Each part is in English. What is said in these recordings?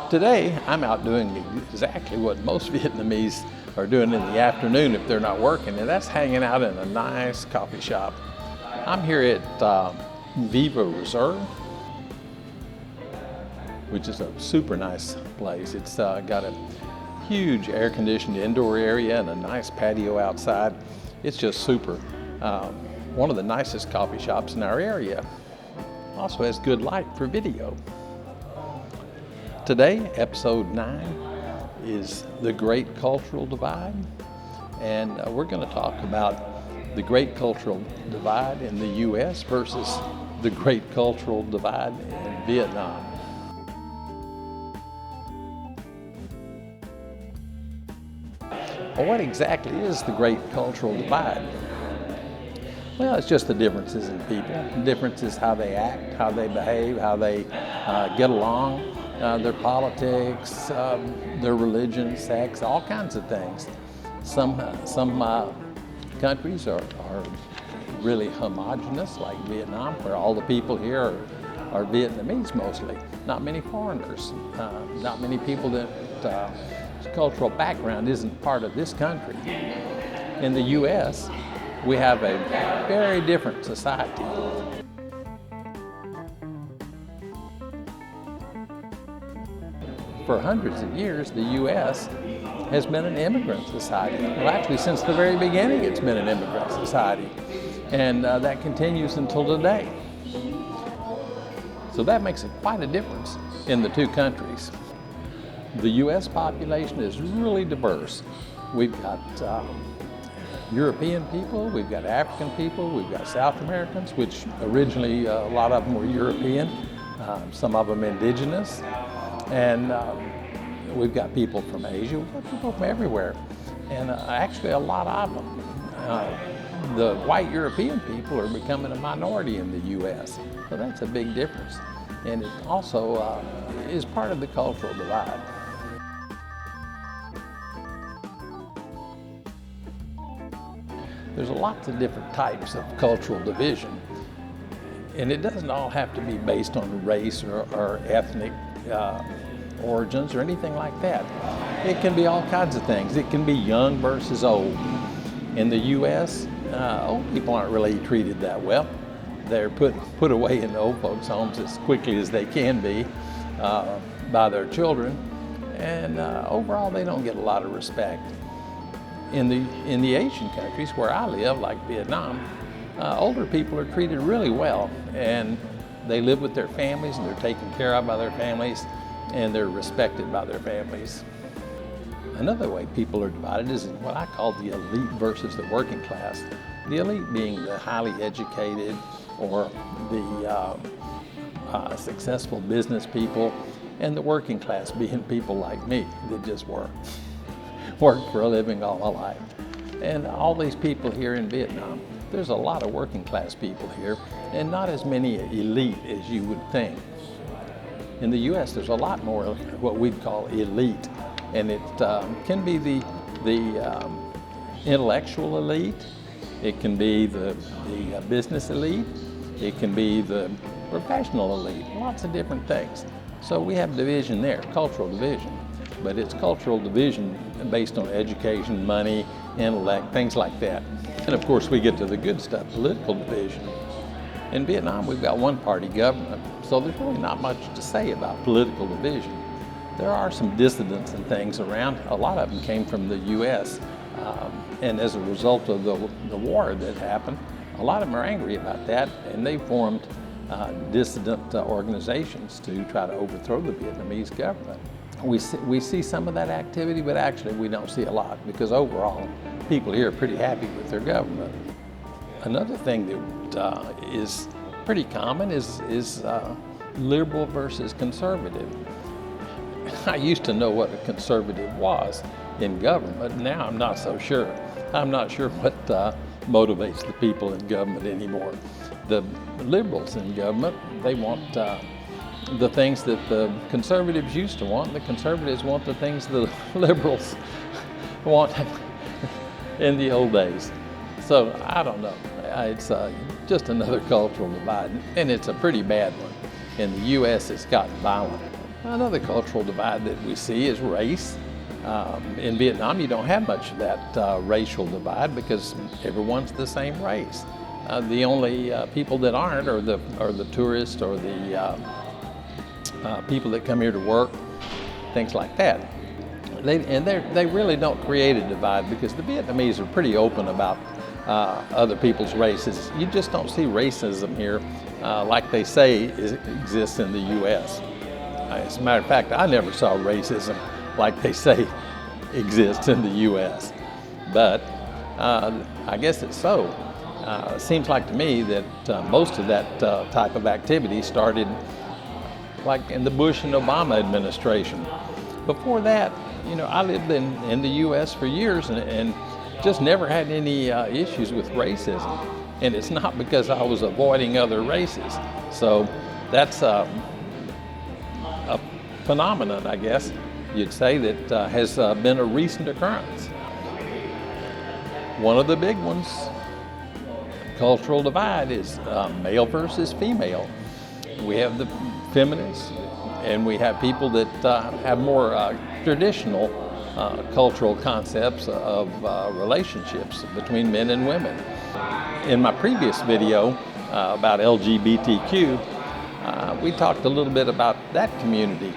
Today, I'm out doing exactly what most Vietnamese are doing in the afternoon if they're not working, and that's hanging out in a nice coffee shop. I'm here at Viva Reserve, which is a super nice place. It's got a huge air-conditioned indoor area and a nice patio outside. It's just super. One of the nicest coffee shops in our area. Also has good light for video. Today, episode 9 is the Great Cultural Divide, and we're going to talk about the Great Cultural Divide in the U.S. versus the Great Cultural Divide in Vietnam. Well, what exactly is the Great Cultural Divide? Well, it's just the differences in people, differences how they act, how they behave, how they get along. Their politics, their religion, sex, all kinds of things. Some countries are really homogenous, like Vietnam, where all the people here are Vietnamese mostly. Not many foreigners, not many people that cultural background isn't part of this country. In the U.S., we have a very different society. For hundreds of years, the U.S. has been an immigrant society. Well, actually, since the very beginning, it's been an immigrant society. And that continues until today. So that makes quite a difference in the two countries. The U.S. population is really diverse. We've got European people, we've got African people, we've got South Americans, which originally a lot of them were European, some of them indigenous. And we've got people from Asia, we've got people from everywhere, and actually a lot of them. The white European people are becoming a minority in the U.S., so that's a big difference. And it also is part of the cultural divide. There's lots of different types of cultural division, and it doesn't all have to be based on race or ethnic origins or anything like that. It can be all kinds of things. It can be young versus old. In the U.S., old people aren't really treated that well. They're put away in old folks' homes as quickly as they can be by their children, and overall they don't get a lot of respect. In the Asian countries where I live, like Vietnam, older people are treated really well, and they live with their families, and they're taken care of by their families, and they're respected by their families. Another way people are divided is in what I call the elite versus the working class. The elite being the highly educated or the successful business people, and the working class being people like me that just work for a living all my life. And all these people here in Vietnam, there's a lot of working class people here, and not as many elite as you would think. In the U.S., there's a lot more of what we'd call elite, and it can be the intellectual elite, it can be the business elite, it can be the professional elite, lots of different things. So we have division there, cultural division, but it's cultural division based on education, money, intellect, things like that. And of course, we get to the good stuff, political division. In Vietnam, we've got one-party government, so there's really not much to say about political division. There are some dissidents and things around. A lot of them came from the U.S., and as a result of the war that happened, a lot of them are angry about that, and they formed dissident organizations to try to overthrow the Vietnamese government. We see some of that activity, but actually we don't see a lot, because overall, people here are pretty happy with their government. Another thing that is pretty common is liberal versus conservative. I used to know what a conservative was in government. Now I'm not so sure. I'm not sure what motivates the people in government anymore. The liberals in government, they want the things that the conservatives used to want. The conservatives want the things the liberals want in the old days. So I don't know. It's just another cultural divide, and it's a pretty bad one. In the U.S., it's gotten violent. Another cultural divide that we see is race. In Vietnam, you don't have much of that racial divide because everyone's the same race. The only people that aren't are the tourists or the people that come here to work, things like that. They really don't create a divide because the Vietnamese are pretty open about other people's races. You just don't see racism here like they say exists in the U.S. As a matter of fact, I never saw racism like they say exists in the U.S. But I guess it's so. It seems like to me that most of that type of activity started like in the Bush and Obama administration. Before that, I lived in the U.S. for years and just never had any issues with racism. And it's not because I was avoiding other races. So that's a phenomenon, I guess you'd say, that has been a recent occurrence. One of the big ones, cultural divide, is male versus female. We have the feminists and we have people that have more traditional cultural concepts of relationships between men and women. In my previous video about LGBTQ, we talked a little bit about that community.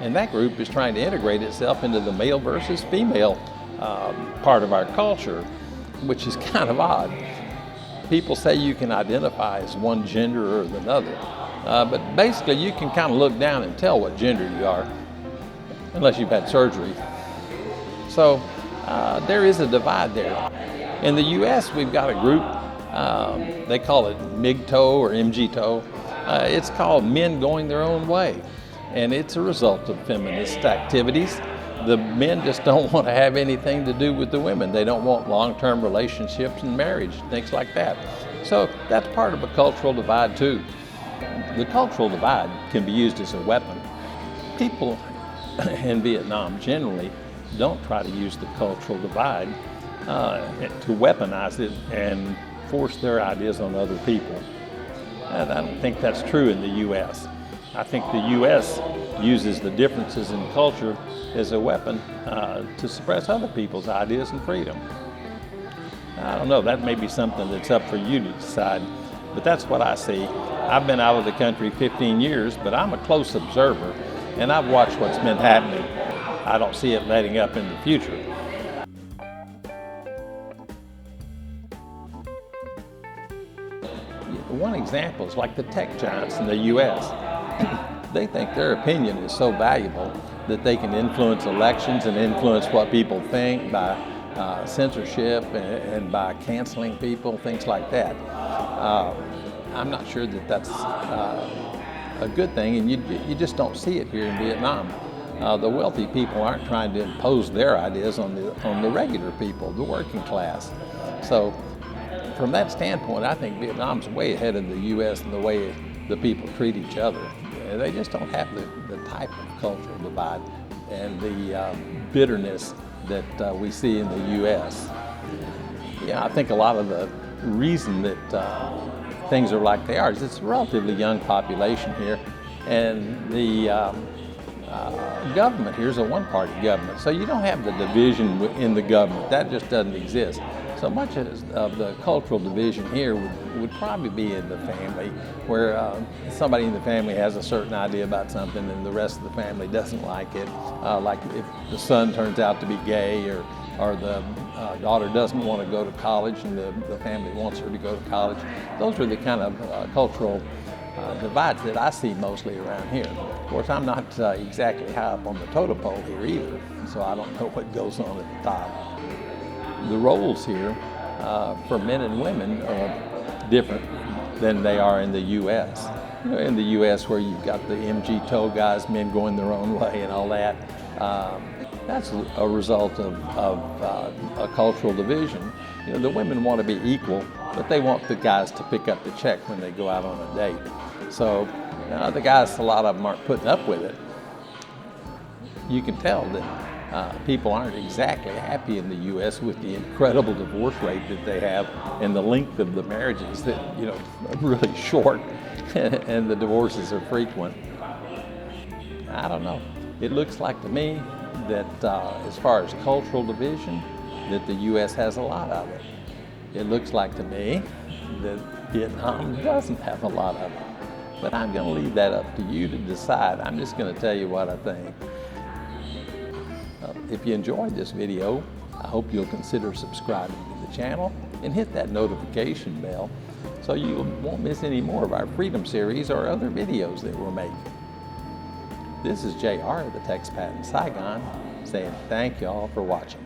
And that group is trying to integrate itself into the male versus female part of our culture, which is kind of odd. People say you can identify as one gender or another, but basically you can kind of look down and tell what gender you are, unless you've had surgery. So there is a divide there. In the U.S., we've got a group, they call it MGTOW or MGTOW. It's called Men Going Their Own Way. And it's a result of feminist activities. The men just don't want to have anything to do with the women. They don't want long-term relationships and marriage, things like that. So that's part of a cultural divide too. The cultural divide can be used as a weapon. People in Vietnam generally don't try to use the cultural divide to weaponize it and force their ideas on other people. And I don't think that's true in the U.S. I think the U.S. uses the differences in culture as a weapon to suppress other people's ideas and freedom. I don't know, that may be something that's up for you to decide, but that's what I see. I've been out of the country 15 years, but I'm a close observer, and I've watched what's been happening. I don't see it letting up in the future. One example is like the tech giants in the U.S. They think their opinion is so valuable that they can influence elections and influence what people think by censorship and by canceling people, things like that. I'm not sure that that's a good thing, and you just don't see it here in Vietnam. The wealthy people aren't trying to impose their ideas on the regular people, the working class. So from that standpoint, I think Vietnam's way ahead of the U.S. in the way the people treat each other. They just don't have the type of cultural divide and the bitterness that we see in the U.S. Yeah, I think a lot of the reason that things are like they are is it's a relatively young population here, and the government here is a one-party government, so you don't have the division in the government. That just doesn't exist. So much of the cultural division here would probably be in the family, where somebody in the family has a certain idea about something and the rest of the family doesn't like it. Like if the son turns out to be gay, or the daughter doesn't want to go to college and the family wants her to go to college. Those are the kind of cultural divides that I see mostly around here. Of course, I'm not exactly high up on the totem pole here either, so I don't know what goes on at the top. The roles here for men and women are different than they are in the U.S. In the U.S., where you've got the MGTOW guys, men going their own way and all that, that's a result of a cultural division. The women want to be equal, but they want the guys to pick up the check when they go out on a date. So the guys, a lot of them aren't putting up with it. You can tell that people aren't exactly happy in the U.S. with the incredible divorce rate that they have and the length of the marriages that, are really short and the divorces are frequent. I don't know. It looks like to me that as far as cultural division, that the U.S. has a lot of it. It looks like to me that Vietnam doesn't have a lot of it. But I'm going to leave that up to you to decide. I'm just going to tell you what I think. If you enjoyed this video, I hope you'll consider subscribing to the channel and hit that notification bell so you won't miss any more of our Freedom Series or other videos that we're making. This is JR, the expat in Saigon, saying thank y'all for watching.